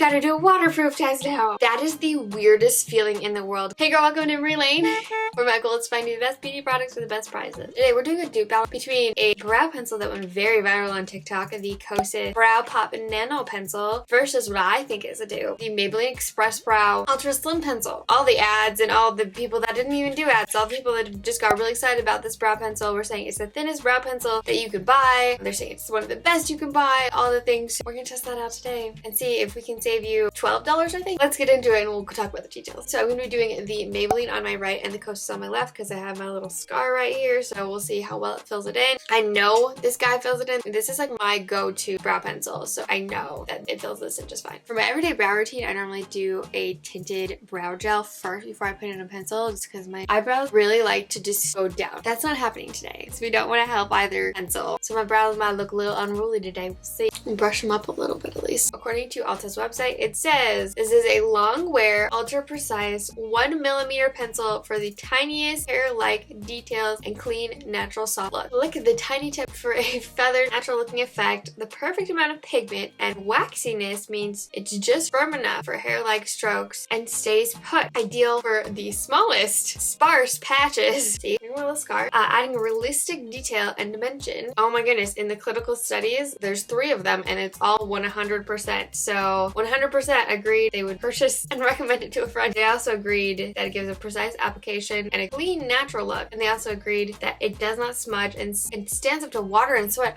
gotta do a waterproof test now. That is the weirdest feeling in the world. Hey girl, welcome to Memory Lane, where my goal is to find you the best beauty products for the best prices. Today we're doing a dupe battle between a brow pencil that went very viral on TikTok, the Kosas Brow Pop Nano pencil, versus what I think is a dupe, the Maybelline Express Brow Ultra Slim pencil. All the ads and all the people that didn't even do ads, all the people that just got really excited about this brow pencil were saying it's the thinnest brow pencil that you could buy. They're saying it's one of the best you can buy, all the things. We're gonna test that out today and see if we can save you $12, I think. Let's get into it and we'll talk about the details. So I'm gonna be doing the Maybelline on my right and the Kosas on my left because I have my little scar right here, so we'll see how well it fills it in. I know this guy fills it in. This is like my go-to brow pencil, so I know that it fills this in just fine. For my everyday brow routine, I normally do a tinted brow gel first before I put in a pencil, just because my eyebrows really like to just go down. That's not happening today, so we don't want to help either pencil. So my brows might look a little unruly today. We'll see. Brush them up a little bit at least. According to Ulta's website, it says this is a long wear, ultra precise 1mm pencil for the tiniest hair-like details and clean, natural soft look. Look at the tiny tip for a feathered, natural looking effect. The perfect amount of pigment and waxiness means it's just firm enough for hair-like strokes and stays put. Ideal for the smallest, sparse patches. See, a little scar. Adding realistic detail and dimension. Oh my goodness, in the clinical studies, there's 3 of them and it's all 100%. So 100% agreed they would purchase and recommend it to a friend. They also agreed that it gives a precise application and a clean, natural look. And they also agreed that it does not smudge and stands up to water and sweat.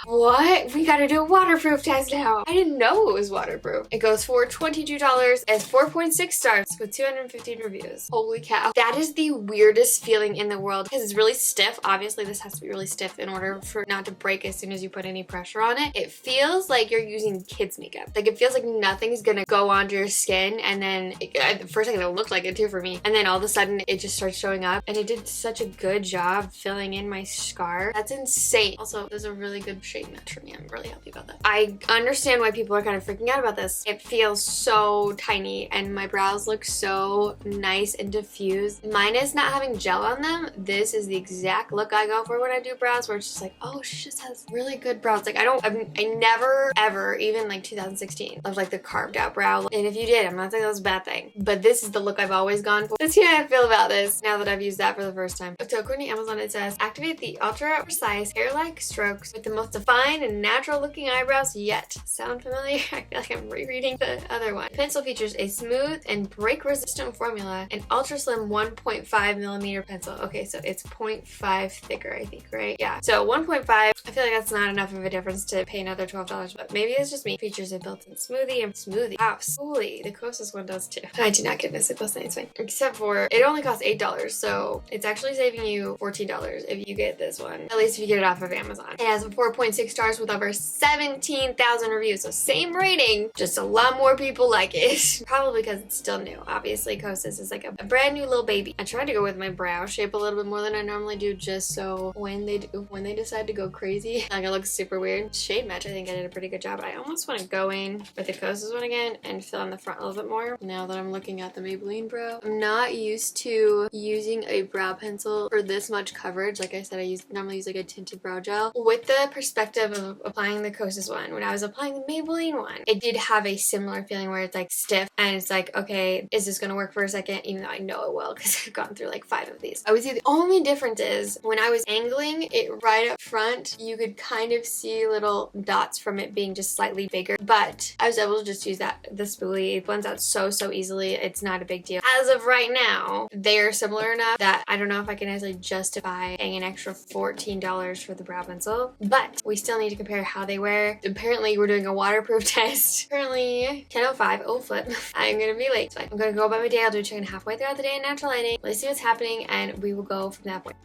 What? We gotta do a waterproof test now. I didn't know it was waterproof. It goes for $22 and 4.6 stars with 215 reviews. Holy cow. That is the weirdest feeling in the world because it's really stiff. Obviously, this has to be really stiff in order for not to break as soon as you put any pressure on it. It feels like you're using kids makeup. Like it feels like nothing's gonna go onto your skin, and then the first second it looked like it too for me, and then all of a sudden it just starts showing up, and it did such a good job filling in my scar. That's insane. Also, there's a really good shade match for me. I'm really happy about that. I understand why people are kind of freaking out about this. It feels so tiny and my brows look so nice and diffused. Minus not having gel on them, this is the exact look I go for when I do brows, where it's just like, oh, she just has really good brows. Like I never ever, even like 2016, loved like the carved out brow. And if you did, I'm not saying that was a bad thing, but this is the look I've always gone for. Let's see how I feel about this now that I've used that for the first time. So according to Amazon, it says activate the ultra precise hair-like strokes with the most defined and natural looking eyebrows yet. Sound familiar? I feel like I'm rereading the other one. The pencil features a smooth and break resistant formula and ultra slim 1.5mm pencil. Okay, so it's 0.5 thicker, I think, right? Yeah. So 1.5, I feel like that's not enough of a difference to pay another $12, but maybe it's just me. Features a built-in smoothie and smoothie. Wow, holy, the Kosas one does too. I did not get this. It was nice, fine. Except for it only costs $8, so it's actually saving you $14 if you get this one. At least if you get it off of Amazon. It has a 4.6 stars with over 17,000 reviews, so same rating, just a lot more people like it. Probably because it's still new. Obviously, Kosas is like a brand new little baby. I tried to go with my brow shape a little bit more than I normally do, just so when they decide to go crazy, like it looks super weird. Shade match, I think I did a pretty good job. I almost want to go in with the Kosas one again and fill in the front a little bit more now that I'm looking at the Maybelline brow. I'm not used to using a brow pencil for this much coverage. Like I said, I normally use like a tinted brow gel. With the perspective of applying the Kosas one, when I was applying the Maybelline one, it did have a similar feeling where it's like stiff and it's like, okay, is this gonna work for a second? Even though I know it will because I've gone through like 5 of these. I would say the only difference is when I was angling it right up front, you could kind of see little dots from it being just slightly bigger, but I was able to just use the spoolie. It blends out so easily. It's not a big deal. As of right now, they're similar enough that I don't know if I can actually justify paying an extra $14 for the brow pencil, but we still need to compare how they wear. Apparently, we're doing a waterproof test. Currently 10:05. Oh, flip. I'm gonna be late. So I'm gonna go about my day. I'll do a check-in halfway throughout the day in natural lighting. Let's see what's happening, and we will go from that point.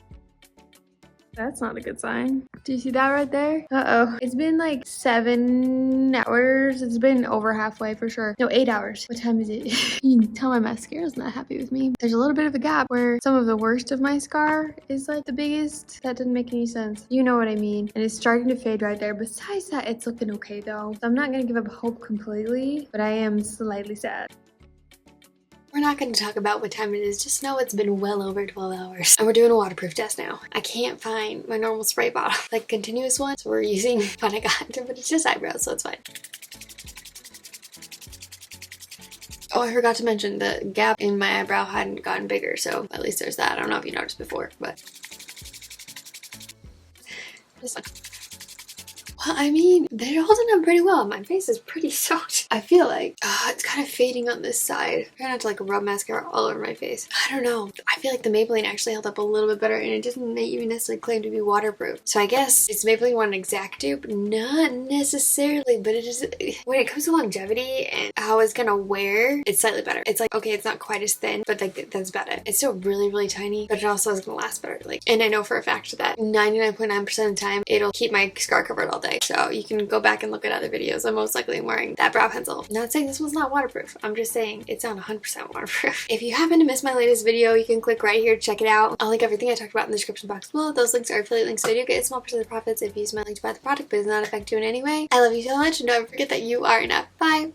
That's not a good sign. Do you see that right there? Uh-oh. It's been like 7 hours. It's been over halfway for sure. No, 8 hours. What time is it? You can tell my mascara's not happy with me. There's a little bit of a gap where some of the worst of my scar is like the biggest. That doesn't make any sense. You know what I mean. And it's starting to fade right there. Besides that, it's looking okay though. So I'm not gonna give up hope completely, but I am slightly sad. We're not going to talk about what time it is, just know it's been well over 12 hours. And we're doing a waterproof test now. I can't find my normal spray bottle, like continuous one, so we're using what I got, but it's just eyebrows, so it's fine. Oh, I forgot to mention the gap in my eyebrow hadn't gotten bigger, so at least there's that. I don't know if you noticed before, but this one. Well, I mean, they're holding up pretty well. My face is pretty soaked. I feel like it's kind of fading on this side. I'm trying not to like rub mascara all over my face. I don't know. I feel like the Maybelline actually held up a little bit better, and it doesn't even necessarily claim to be waterproof. So I guess it's Maybelline one an exact dupe? Not necessarily, but it is, when it comes to longevity and how it's gonna wear, it's slightly better. It's like, okay, it's not quite as thin, but like that's about it. It's still really, really tiny, but it also is gonna last better. Like, and I know for a fact that 99.9% of the time, it'll keep my scar covered all day. So you can go back and look at other videos. I'm most likely wearing that brow pencil. Not saying this one's not waterproof. I'm just saying it's not 100% waterproof. If you happen to miss my latest video, you can click right here to check it out. I'll link everything I talked about in the description box below. Those links are affiliate links, so you do get a small percent of the profits if you use my link to buy the product, but it does not affect you in any way. I love you so much, and don't forget that you are enough. Bye!